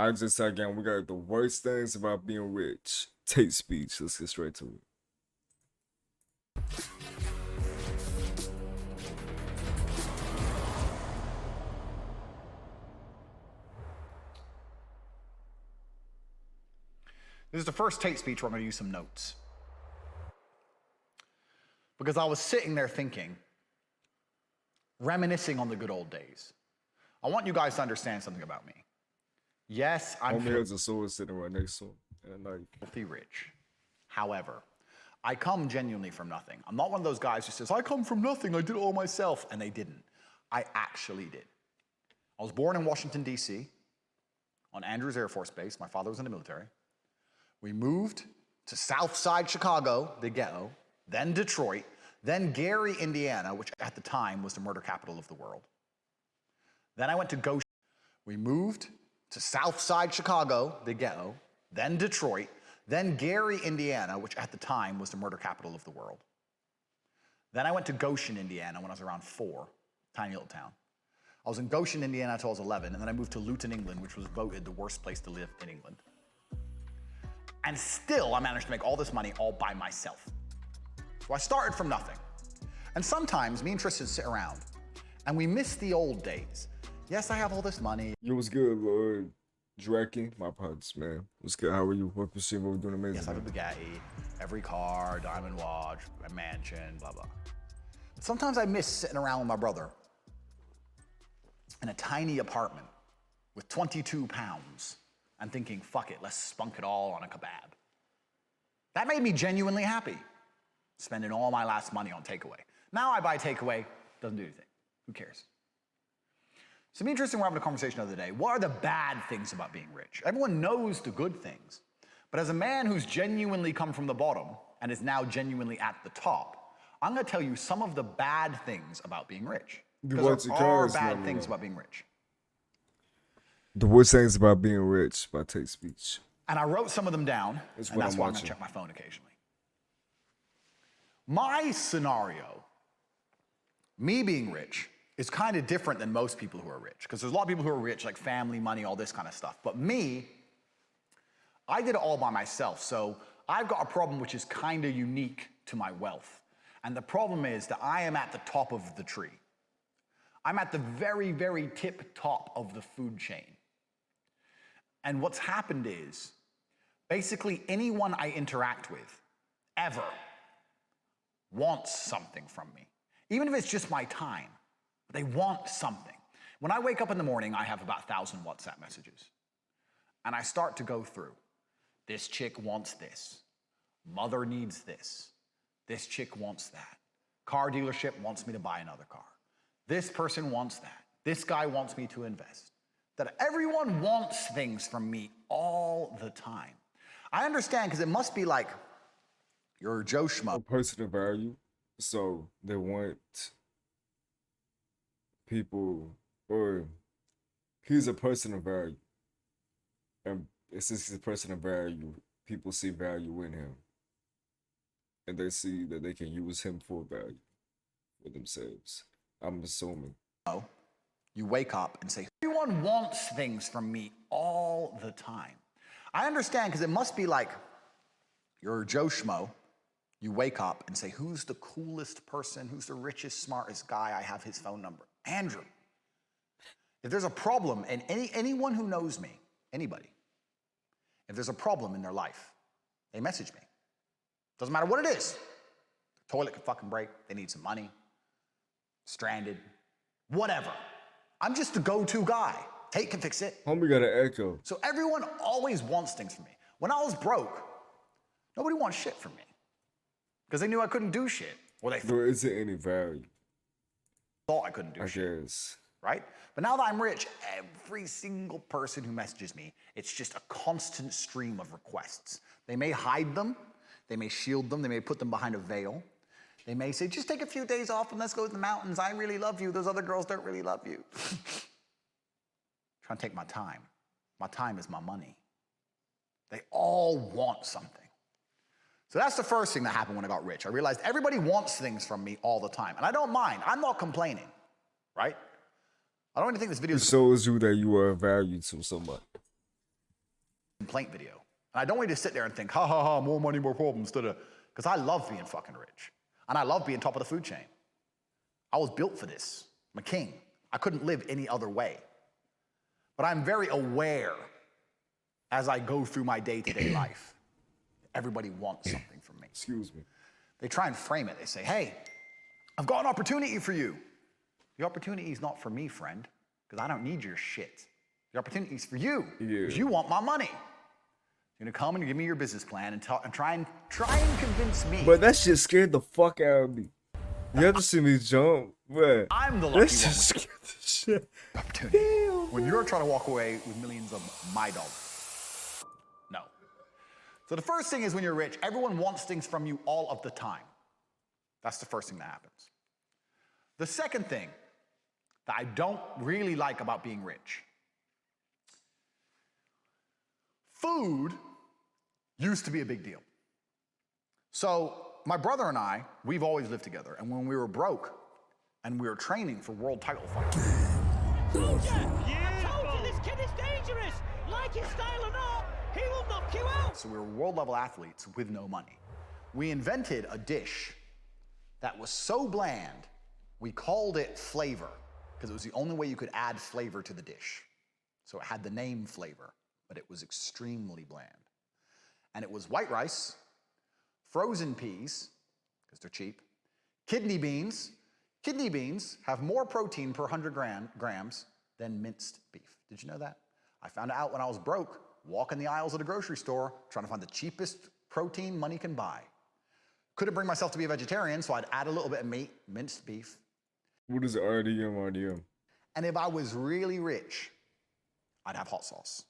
I just again, we got the worst things about being rich. TateSpeech. Let's get straight to it. This is the first TateSpeech where I'm going to use some notes. Because I was sitting there thinking, reminiscing on the good old days. I want you guys to understand something about me. Yes, I'm Homie has a sword sitting right next to him. And like, filthy rich. However, I come genuinely from nothing. I'm not one of those guys who says, I come from nothing, I did it all myself. And they didn't. I actually did. I was born in Washington, D.C., on Andrews Air Force Base. My father was in the military. We moved to Southside Chicago, the ghetto, then Detroit, then Gary, Indiana, which at the time was the murder capital of the world. Then I went to Goshen. We moved to Southside Chicago, the ghetto, then Detroit, then Gary, Indiana, which at the time was the murder capital of the world. Then I went to Goshen, Indiana when I was around 4, tiny little town. I was in Goshen, Indiana until I was 11, and then I moved to Luton, England, which was voted the worst place to live in England. And still, I managed to make all this money all by myself. So I started from nothing. And sometimes me and Tristan sit around and we miss the old days. Yes, I have all this money. yo, what's good, Lord Draken? My pods, man. What's good? How are you? What perceive what we're doing amazing? Yes, I have a Bugatti, every car, diamond watch, a mansion, blah, blah. But sometimes I miss sitting around with my brother in a tiny apartment with 22 pounds and thinking, fuck it, let's spunk it all on a kebab. That made me genuinely happy, spending all my last money on takeaway. Now I buy takeaway, doesn't do anything. Who cares? So me and Tristan were having a conversation the other day. What are the bad things about being rich? Everyone knows the good things. But as a man who's genuinely come from the bottom and is now genuinely at the top, I'm gonna tell you some of the bad things about being rich. Because there are bad things about being rich. The worst things about being rich by TateSpeech. And I wrote some of them down, and that's why I'm gonna check my phone occasionally. My scenario, me being rich, is kind of different than most people who are rich. Because there's a lot of people who are rich, like family, money, all this kind of stuff. But me, I did it all by myself. So I've got a problem which is kind of unique to my wealth. And the problem is that I am at the top of the tree. I'm at the very, very tip top of the food chain. And what's happened is, basically anyone I interact with, ever, wants something from me. Even if it's just my time, they want something. When I wake up in the morning, I have about 1,000 WhatsApp messages. And I start to go through. This chick wants this. Mother needs this. This chick wants that. Car dealership wants me to buy another car. This person wants that. This guy wants me to invest. That everyone wants things from me all the time. I understand, because it must be like, you're Joe Schmo. A person of value. So they want people, or he's a person of value. And since he's a person of value, people see value in him. And they see that they can use him for value for themselves. I'm assuming. You wake up and say, everyone wants things from me all the time. I understand, because it must be like, you're Joe Schmo. You wake up and say, who's the coolest person? Who's the richest, smartest guy? I have his phone number. Andrew. If there's a problem, and anyone who knows me, anybody, if there's a problem in their life, they message me. Doesn't matter what it is. The toilet could fucking break. They need some money. Stranded. Whatever. I'm just the go-to guy. Tate can fix it. Homie got an echo. So everyone always wants things from me. When I was broke, nobody wants shit from me. Because they knew I couldn't do shit. Or they There isn't any value. thought I couldn't do shit. I guess. Right? But now that I'm rich, every single person who messages me, it's just a constant stream of requests. They may hide them. They may shield them. They may put them behind a veil. They may say, just take a few days off and let's go to the mountains. I really love you. Those other girls don't really love you. Trying to take my time. My time is my money. They all want something. So that's the first thing that happened when I got rich. I realized everybody wants things from me all the time. And I don't mind. I'm not complaining, right? I don't even think this video It shows you that you are of value to somebody. complaint video. And I don't want you to sit there and think, ha ha ha, more money, more problems, because I love being fucking rich. And I love being top of the food chain. I was built for this. I'm a king. I couldn't live any other way. But I'm very aware as I go through my day-to-day life. Everybody wants something from me. Excuse me. They try and frame it. They say, hey, I've got an opportunity for you. The opportunity is not for me, friend, because I don't need your shit. The opportunity is for you, because you want my money. You're gonna come and give me your business plan and try and convince me. But that shit scared the fuck out of me. You have to see me jump, but I'm the lucky one that shit scared the shit. Opportunity. Damn. When you're trying to walk away with millions of my dollars. No. So the first thing is when you're rich, everyone wants things from you all of the time. That's the first thing that happens. The second thing that I don't really like about being rich. Food used to be a big deal. So my brother and I, we've always lived together. And when we were broke and we were training for world title fights. Soldier! I told you this kid is dangerous! Like his style or not, he will knock you out! So we were world level athletes with no money. We invented a dish that was so bland, we called it flavor, because it was the only way you could add flavor to the dish. So it had the name flavor, but it was extremely bland. And it was white rice, frozen peas, because they're cheap, kidney beans. Kidney beans have more protein per 100 grams than minced beef. Did you know that? I found out when I was broke, walking the aisles of the grocery store, trying to find the cheapest protein money can buy. Couldn't bring myself to be a vegetarian, so I'd add a little bit of meat, minced beef. What is RDM? And if I was really rich, I'd have hot sauce.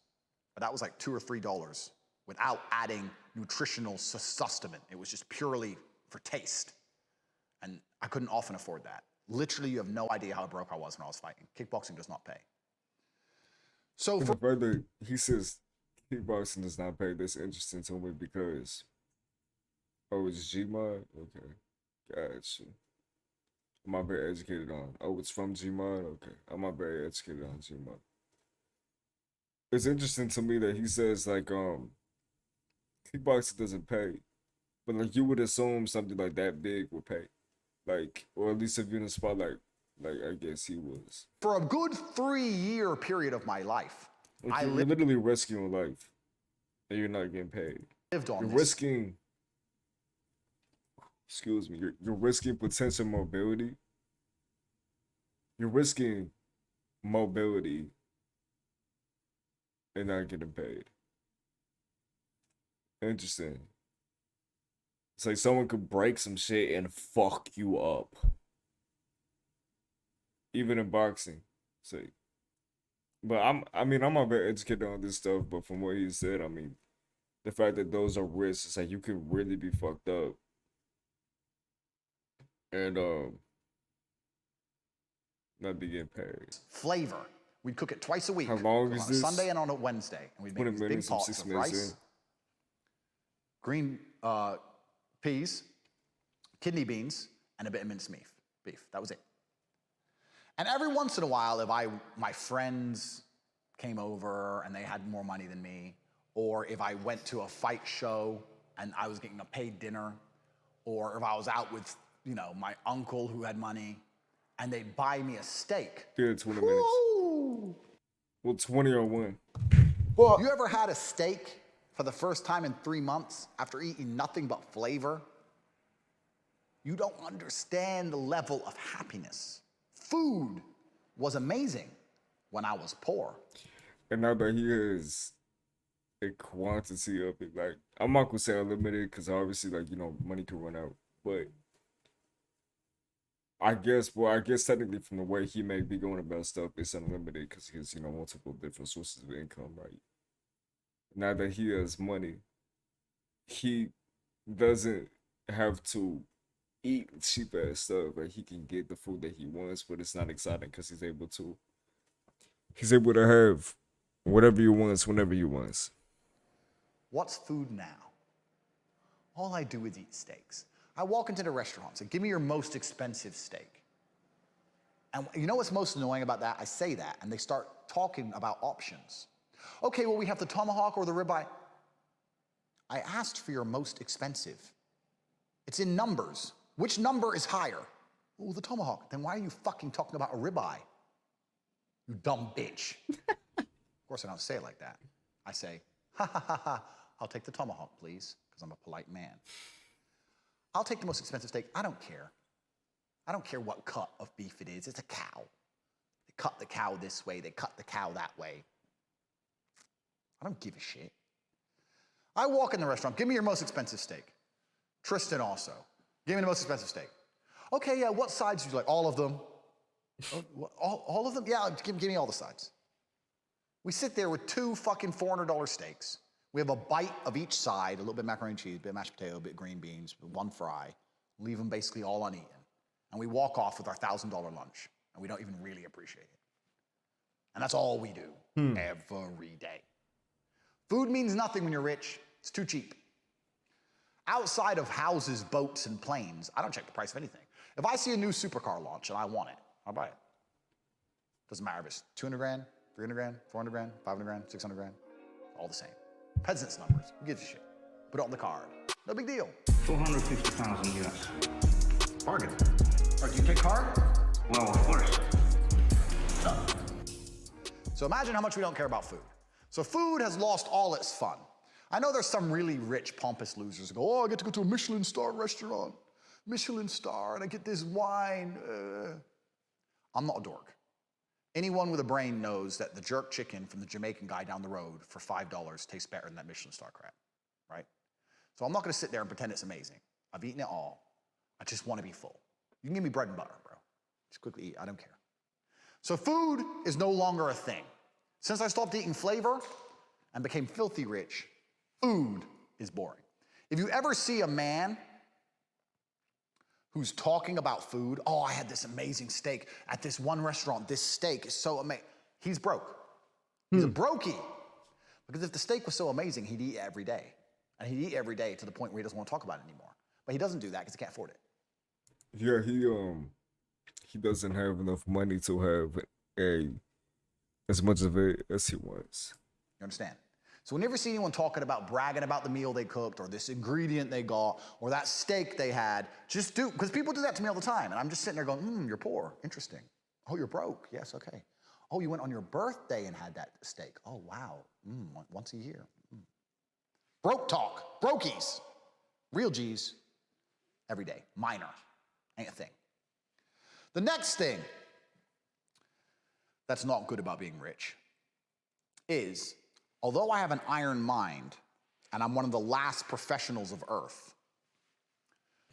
But that was like $2 or $3 without adding nutritional sustenance. It was just purely for taste. And I couldn't often afford that. Literally, you have no idea how broke I was when I was fighting. Kickboxing does not pay. So For further, he says kickboxing does not pay. That's interesting to me because, it's Gmod? Okay, gotcha. I'm not very educated on. It's from Gmod? Okay, I'm not very educated on Gmod. It's interesting to me that he says like kickboxing doesn't pay, but like you would assume something like that big would pay, like, or at least if you're in a spot like I guess he was. for a good 3-year period of my life, Like, I you're literally risking life, and you're not getting paid. lived on You're this. risking. Excuse me. You're risking potential mobility. You're risking mobility and not getting paid. Interesting. It's like someone could break some shit and fuck you up. Even in boxing. See. But I'm not very educated on this stuff, but from what he said, I mean, the fact that those are risks, it's like you could really be fucked up. And not be getting paid. Flavor. We'd cook it twice a week. How long is on a this? Sunday and on a Wednesday. And we'd 20 make these big minutes and pots 6 of minutes rice, in. green peas, kidney beans, and a bit of minced beef. That was it. And every once in a while, if my friends came over and they had more money than me, or if I went to a fight show and I was getting a paid dinner, or if I was out with, my uncle who had money, and they'd buy me a steak. Yeah, 20 minutes. Woo! Well, 20 or 1. You ever had a steak for the first time in 3 months after eating nothing but flavor? You don't understand the level of happiness. Food was amazing when I was poor. And now that he has a quantity of it, like, I'm not gonna say unlimited, because obviously, like, money can run out. But I guess technically from the way he may be going about stuff, it's unlimited because he has, multiple different sources of income, right? Now that he has money, he doesn't have to eat cheap ass stuff. Like, he can get the food that he wants, but it's not exciting because he's able to have whatever he wants whenever he wants. What's food now? All I do is eat steaks. I walk into the restaurants and give me your most expensive steak. And you know what's most annoying about that? I say that, and they start talking about options. Okay, well, we have the tomahawk or the ribeye. I asked for your most expensive. It's in numbers. Which number is higher? Oh, the tomahawk. Then why are you fucking talking about a ribeye? You dumb bitch. Of course, I don't say it like that. I say, ha ha ha ha, I'll take the tomahawk, please, because I'm a polite man. I'll take the most expensive steak. I don't care. I don't care what cut of beef it is. It's a cow. They cut the cow this way. They cut the cow that way. I don't give a shit. I walk in the restaurant. Give me your most expensive steak. Tristan also. Give me the most expensive steak. Okay, yeah, what sides would you like? All of them. All of them? Yeah, give me all the sides. We sit there with 2 fucking $400 steaks. We have a bite of each side, a little bit of macaroni and cheese, a bit of mashed potato, a bit of green beans, 1 fry. Leave them basically all uneaten. And we walk off with our $1,000 lunch, and we don't even really appreciate it. And that's all we do every day. Food means nothing when you're rich. It's too cheap. Outside of houses, boats, and planes, I don't check the price of anything. If I see a new supercar launch and I want it, I'll buy it. Doesn't matter if it's 200 grand, 300 grand, 400 grand, 500 grand, 600 grand, all the same. Peasants numbers, who gives a shit? Put it on the card. No big deal. 450,000 US. Bargain. All right, do you take card? Well, of course. Done. So imagine how much we don't care about food. So food has lost all its fun. I know there's some really rich, pompous losers who go, oh, I get to go to a Michelin star restaurant. Michelin star, and I get this wine. I'm not a dork. Anyone with a brain knows that the jerk chicken from the Jamaican guy down the road for $5 tastes better than that Michelin star crap, right? So I'm not gonna sit there and pretend it's amazing. I've eaten it all. I just wanna be full. You can give me bread and butter, bro. Just quickly eat, I don't care. So food is no longer a thing. Since I stopped eating flavor and became filthy rich, food is boring. If you ever see a man who's talking about food, oh, I had this amazing steak at this one restaurant, this steak is so amazing, he's broke. He's a brokey. Because if the steak was so amazing, he'd eat every day. And he'd eat every day to the point where he doesn't want to talk about it anymore. But he doesn't do that because he can't afford it. Yeah, he doesn't have enough money to have as much of it as he wants. You understand? So whenever you see anyone talking about bragging about the meal they cooked or this ingredient they got or that steak they had, just do, because people do that to me all the time. And I'm just sitting there going, you're poor, interesting. Oh, you're broke, yes, okay. Oh, you went on your birthday and had that steak. Oh, wow, once a year. Broke talk, brokies, real G's, every day, minor, ain't a thing. The next thing that's not good about being rich is, although I have an iron mind and I'm one of the last professionals of Earth,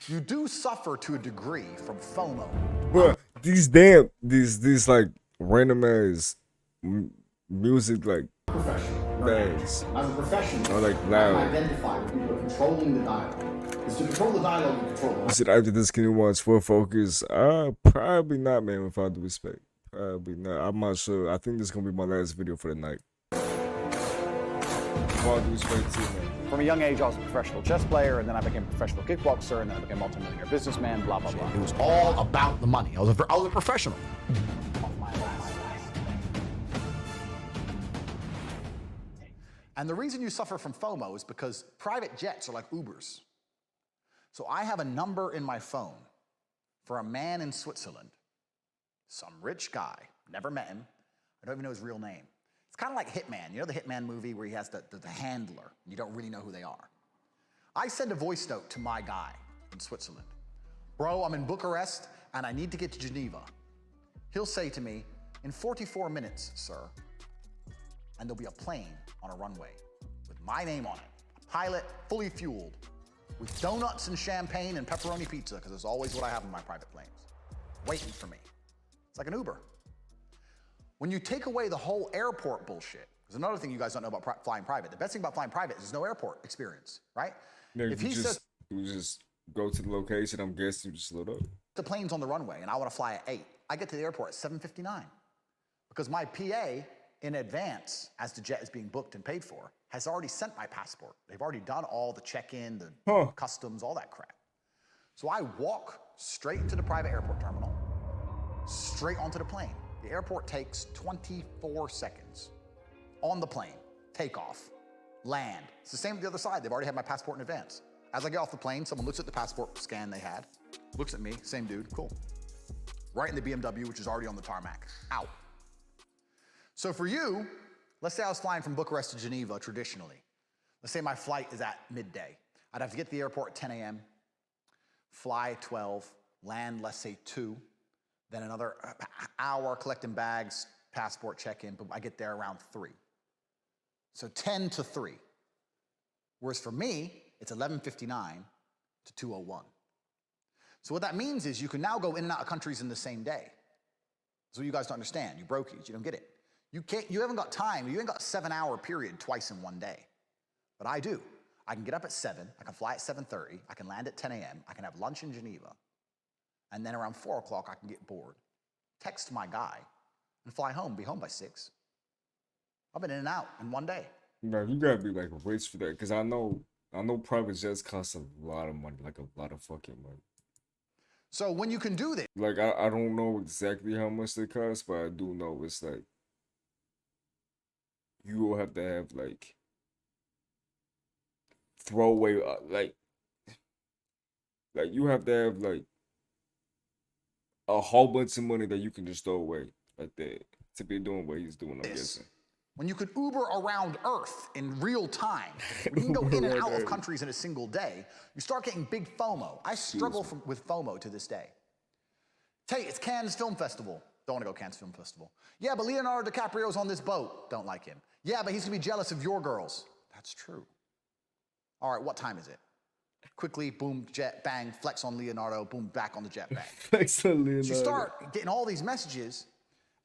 you do suffer to a degree from FOMO. But these like random ass music like things As a professional, are like loud. identify with people controlling the dialogue. Because to control the dialogue, you control the You said after this, can you watch Full Focus? Probably not, man. With all due respect, probably not. I'm not sure. I think this is gonna be my last video for the night. With all due respect to you, man. From a young age, I was a professional chess player, and then I became a professional kickboxer, and then I became a multimillionaire businessman, blah, blah, blah. It was all about the money. I was a professional. And the reason you suffer from FOMO is because private jets are like Ubers. So I have a number in my phone for a man in Switzerland, some rich guy, never met him, I don't even know his real name. It's kind of like Hitman. You know the Hitman movie where he has the handler, and you don't really know who they are. I send a voice note to my guy in Switzerland. Bro, I'm in Bucharest, and I need to get to Geneva. He'll say to me, in 44 minutes, sir, and there'll be a plane on a runway with my name on it, a pilot, fully fueled, with donuts and champagne and pepperoni pizza, because it's always what I have in my private planes, waiting for me. It's like an Uber. When you take away the whole airport bullshit, there's another thing you guys don't know about flying private. The best thing about flying private is there's no airport experience, right? Yeah, If he says you just go to the location, I'm guessing you just load up. the plane's on the runway and I want to fly at 8, I get to the airport at 7:59 because my PA in advance, as the jet is being booked and paid for, has already sent my passport. They've already done all the check-in, the customs, all that crap. So I walk straight into the private airport terminal, straight onto the plane. The airport takes 24 seconds. on the plane, take off, land. It's the same with the other side. They've already had my passport in advance. As I get off the plane, someone looks at the passport scan they had, looks at me, same dude, cool. Right in the BMW, which is already on the tarmac, out. So for you, let's say I was flying from Bucharest to Geneva traditionally. Let's say my flight is at midday. I'd have to get to the airport at 10 a.m., fly at 12, land, let's say 2, then another hour collecting bags, passport check-in, but I get there around 3. So 10 to 3. Whereas for me, it's 11:59 to 2:01. So what that means is you can now go in and out of countries in the same day. That's what you guys don't understand. You brokies, you don't get it. You haven't got time, you ain't got a 7-hour period twice in one day. But I do. I can get up at 7, I can fly at 7:30, I can land at 10 a.m., I can have lunch in Geneva, and then around 4 o'clock I can get bored, text my guy, and fly home, be home by 6. I've been in and out in one day. No, you gotta be like rich for that, because I know private jets cost a lot of money, like a lot of fucking money. So when you can do this, Like I don't know exactly how much they cost, but I do know it's like you will have to have like throwaway like you have to have like a whole bunch of money that you can just throw away like that to be doing what he's doing, I'm guessing. when you could Uber around Earth in real time, when you can go in and out of countries in a single day, you start getting big FOMO. I struggle with FOMO to this day. Tate, it's Cannes Film Festival. Don't want to go Cannes Film Festival. Yeah, but Leonardo DiCaprio's on this boat. Don't like him. Yeah, but he's going to be jealous of your girls. That's true. All right, what time is it? Quickly, boom, jet, bang, flex on Leonardo, boom, back on the jet, bang. Flex on Leonardo. So you start getting all these messages,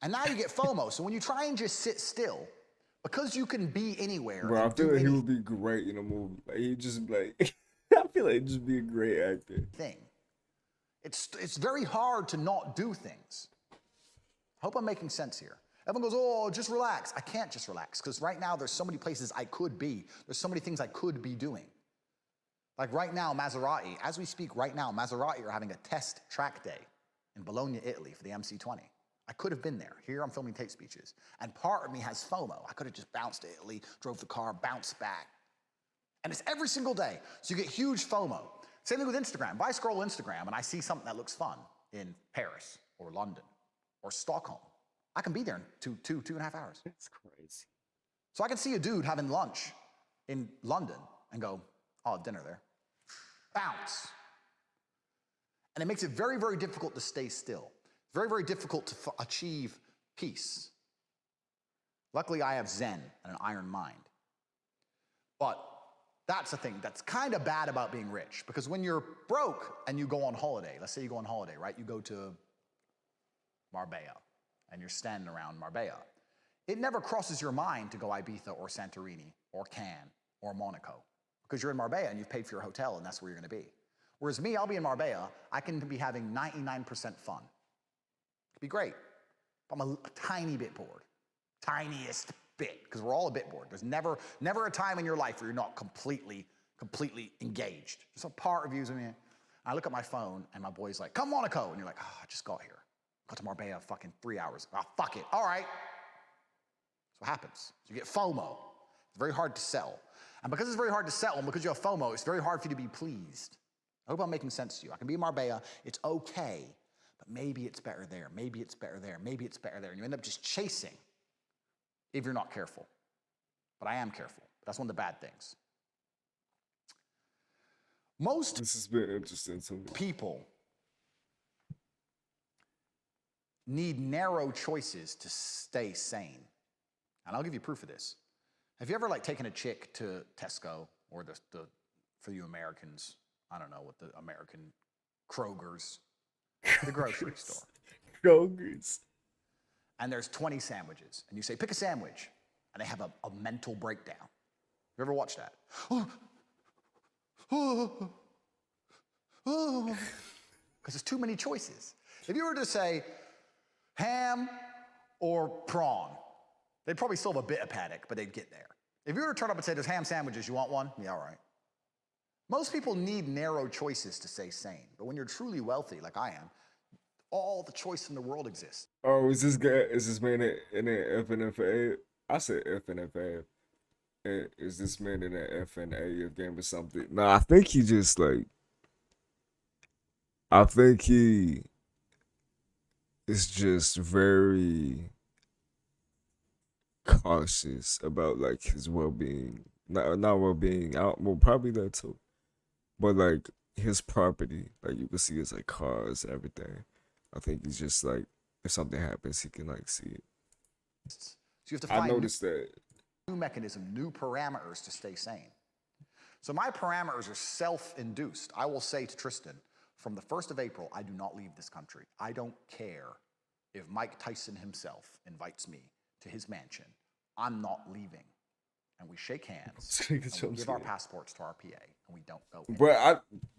and now you get FOMO. So when you try and just sit still, because you can be anywhere. Bro, I feel like he would be great in a movie. Like, he'd just be like, I feel like he'd just be a great actor. It's very hard to not do things. I hope I'm making sense here. Everyone goes, oh, just relax. I can't just relax, because right now there's so many places I could be. There's so many things I could be doing. Like right now, Maserati, as we speak right now, Maserati are having a test track day in Bologna, Italy for the MC20. I could have been there. Here I'm filming tape speeches. And part of me has FOMO. I could have just bounced to Italy, drove the car, bounced back. And it's every single day. So you get huge FOMO. Same thing with Instagram. If I scroll Instagram and I see something that looks fun in Paris or London or Stockholm, I can be there in two and a half hours. That's crazy. So I can see a dude having lunch in London and go, oh, dinner there. Bounce. And it makes it very, very difficult to stay still. Very, very difficult to achieve peace. Luckily, I have Zen and an iron mind. But that's the thing that's kind of bad about being rich, because when you're broke and you go on holiday, let's say you go on holiday, right? You go to Marbella and you're standing around Marbella. It never crosses your mind to go Ibiza or Santorini or Cannes or Monaco, because you're in Marbella and you've paid for your hotel and that's where you're going to be. Whereas me, I'll be in Marbella, I can be having 99% fun. It'd be great. But I'm a tiny bit bored. Tiniest bit, because we're all a bit bored. There's never a time in your life where you're not completely engaged. There's a part of you, I look at my phone and my boy's like, come Monaco. And you're like, oh, I just got here. Got to Marbella fucking 3 hours. Oh, fuck it. All right. That's what happens. You get FOMO. It's very hard to sell. And because it's very hard to sell, and because you have FOMO, it's very hard for you to be pleased. I hope I'm making sense to you. I can be in Marbella. It's okay. But maybe it's better there. Maybe it's better there. Maybe it's better there. And you end up just chasing if you're not careful. But I am careful. That's one of the bad things. This has been interesting to me. People need narrow choices to stay sane. And I'll give you proof of this. Have you ever taken a chick to Tesco or for you Americans, I don't know what the American Kroger's, the grocery store. Kroger's. And there's 20 sandwiches. And you say, pick a sandwich. And they have a mental breakdown. You ever watched that? Because there's too many choices. If you were to say ham or prawn, they'd probably still have a bit of panic, but they'd get there. If you were to turn up and say, there's ham sandwiches, you want one? Yeah, all right. Most people need narrow choices to stay sane. But when you're truly wealthy, like I am, all the choice in the world exists. Oh, is this man in an FNFA? I said FNFF. Is this man in an FNAF game or something? No, I think he just like. I think he is just very cautious about like his well-being. Not well-being. Well, probably that too. But like his property, like you can see his like cars and everything. I think he's just like, if something happens, he can like see it. So you have to I find noticed that. new mechanism, new parameters to stay sane. So my parameters are self-induced. I will say to Tristan, from the 1st of April, I do not leave this country. I don't care if Mike Tyson himself invites me to his mansion. I'm not leaving. And we shake hands, and we give our passports to our PA, and we don't go in. But I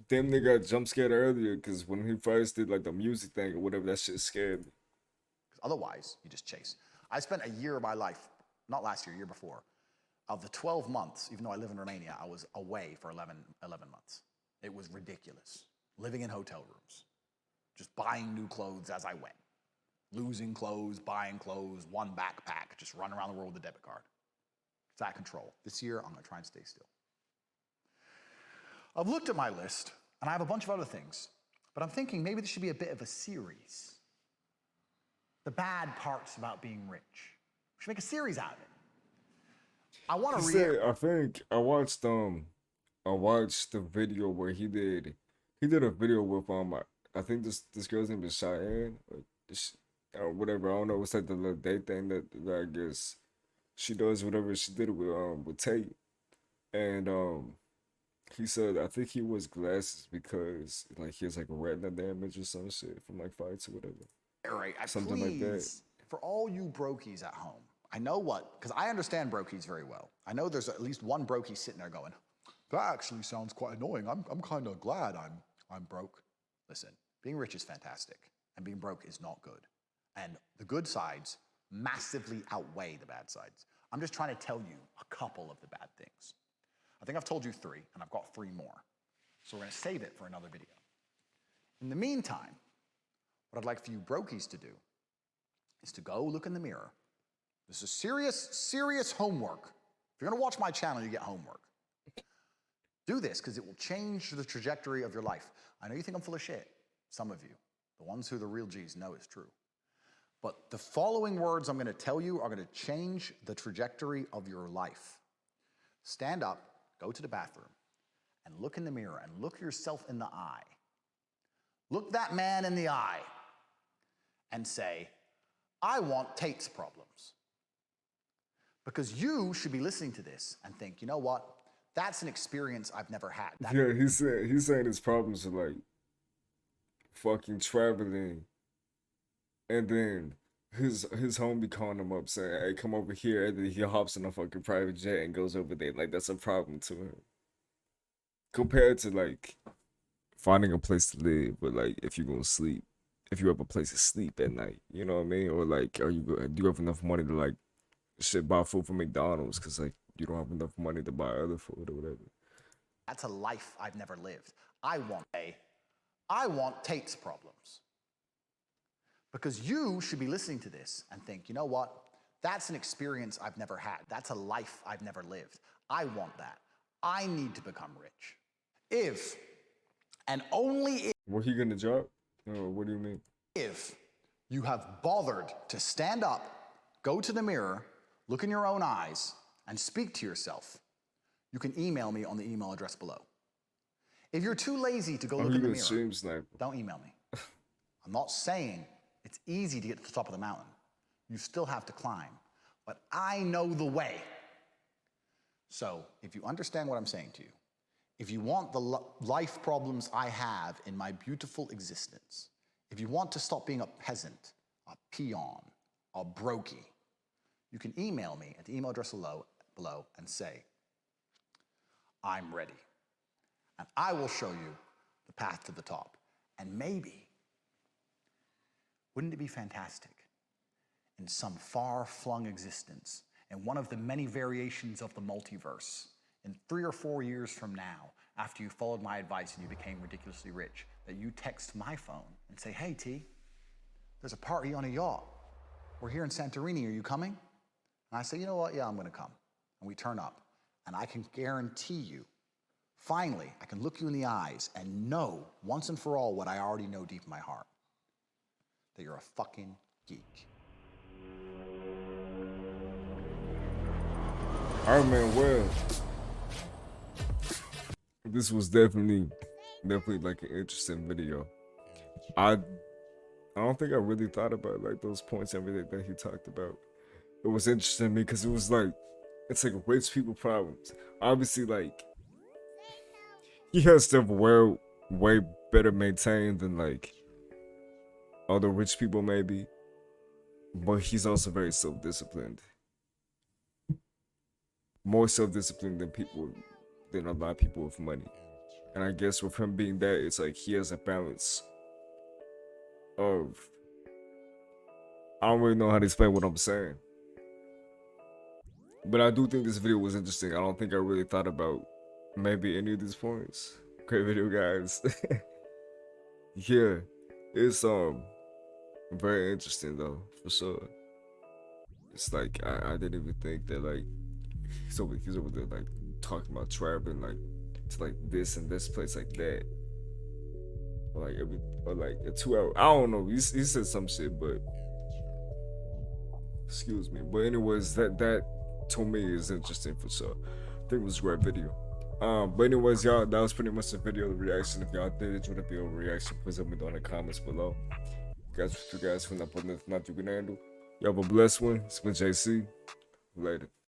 damn near got jump scared earlier because when he first did like the music thing or whatever, that shit scared me. Otherwise, you just chase. I spent a year of my life, not last year, year before, of the 12 months, even though I live in Romania, I was away for 11 months. It was ridiculous. Living in hotel rooms, just buying new clothes as I went, losing clothes, buying clothes, one backpack, just run around the world with a debit card. It's out of control. This year, I'm gonna try and stay still. I've looked at my list, and I have a bunch of other things, but I'm thinking maybe this should be a bit of a series. The bad parts about being rich. We should make a series out of it. I want to read. I think I watched the video where he did a video with I think this girl's name is Cheyenne or whatever. I don't know. It's like the little date thing that I guess she does, whatever she did with Tate. And he said I think he wears glasses because like he has like a retina damage or some shit from like fights or whatever. All right, Something like that. For all you brokies at home, I know what, because I understand brokies very well. I know there's at least one brokey sitting there going, that actually sounds quite annoying. I'm kind of glad I'm broke. Listen, being rich is fantastic, and being broke is not good. And the good sides massively outweigh the bad sides. I'm just trying to tell you a couple of the bad things. I think I've told you 3, and I've got 3 more. So we're gonna save it for another video. In the meantime, what I'd like for you brokies to do is to go look in the mirror. This is serious homework. If you're gonna watch my channel, you get homework. Do this, because it will change the trajectory of your life. I know you think I'm full of shit, some of you. The ones who are the real G's know it's true. But the following words I'm gonna tell you are gonna change the trajectory of your life. Stand up, go to the bathroom, and look in the mirror, and look yourself in the eye. Look that man in the eye and say, I want Tate's problems. Because you should be listening to this and think, you know what? That's an experience I've never had. Yeah, he's saying his problems are like fucking traveling, and then his homie calling him up saying, "Hey, come over here," and then he hops in a fucking private jet and goes over there. Like that's a problem to him. Compared to like finding a place to live, but like if you're gonna sleep, if you have a place to sleep at night, you know what I mean? Or like, do you have enough money to like buy food from McDonald's because like you don't have enough money to buy other food or whatever. That's a life I've never lived. I want Tate's problems. Because you should be listening to this and think, you know what? That's an experience I've never had. That's a life I've never lived. I want that. I need to become rich. If, and only if, Were he gonna drop? No, what do you mean? if you have bothered to stand up, go to the mirror, look in your own eyes, and speak to yourself, you can email me on the email address below. If you're too lazy to go look in the mirror, don't email me. I'm not saying it's easy to get to the top of the mountain. You still have to climb, but I know the way. So if you understand what I'm saying to you, if you want the life problems I have in my beautiful existence, if you want to stop being a peasant, a peon, a brokey, you can email me at the email address below and say, I'm ready. And I will show you the path to the top. And maybe, wouldn't it be fantastic, in some far-flung existence, in one of the many variations of the multiverse, in 3 or 4 years from now, after you followed my advice and you became ridiculously rich, that you text my phone and say, hey, T, there's a party on a yacht. We're here in Santorini. Are you coming? And I say, you know what? Yeah, I'm going to come. And we turn up. And I can guarantee you, finally, I can look you in the eyes and know once and for all what I already know deep in my heart. That you're a fucking geek. All right, man. Well, this was definitely like an interesting video. I don't think I really thought about like those points and everything that he talked about. It was interesting to me because it was like, it's like rich people problems. Obviously, like he has stuff way better maintained than like other rich people maybe, but he's also very self-disciplined. More self-disciplined than a lot of people with money. And I guess with him being that, it's like he has a balance of, I don't really know how to explain what I'm saying. But I do think this video was interesting. I don't think I really thought about maybe any of these points. Great video, guys. Yeah, it's very interesting though, for sure. It's like I didn't even think that like he's over there like talking about traveling like to like this and this place like that. Or like a 2 hour, I don't know. He said some shit, but excuse me. But anyways, that to me is interesting for sure. I think it was a great video. But anyways, y'all, that was pretty much the video, the reaction. If y'all did enjoy the video reaction, please let me know in the comments below. Guys, what you guys from that, not you can handle. Y'all have a blessed one. It's been JC. Later.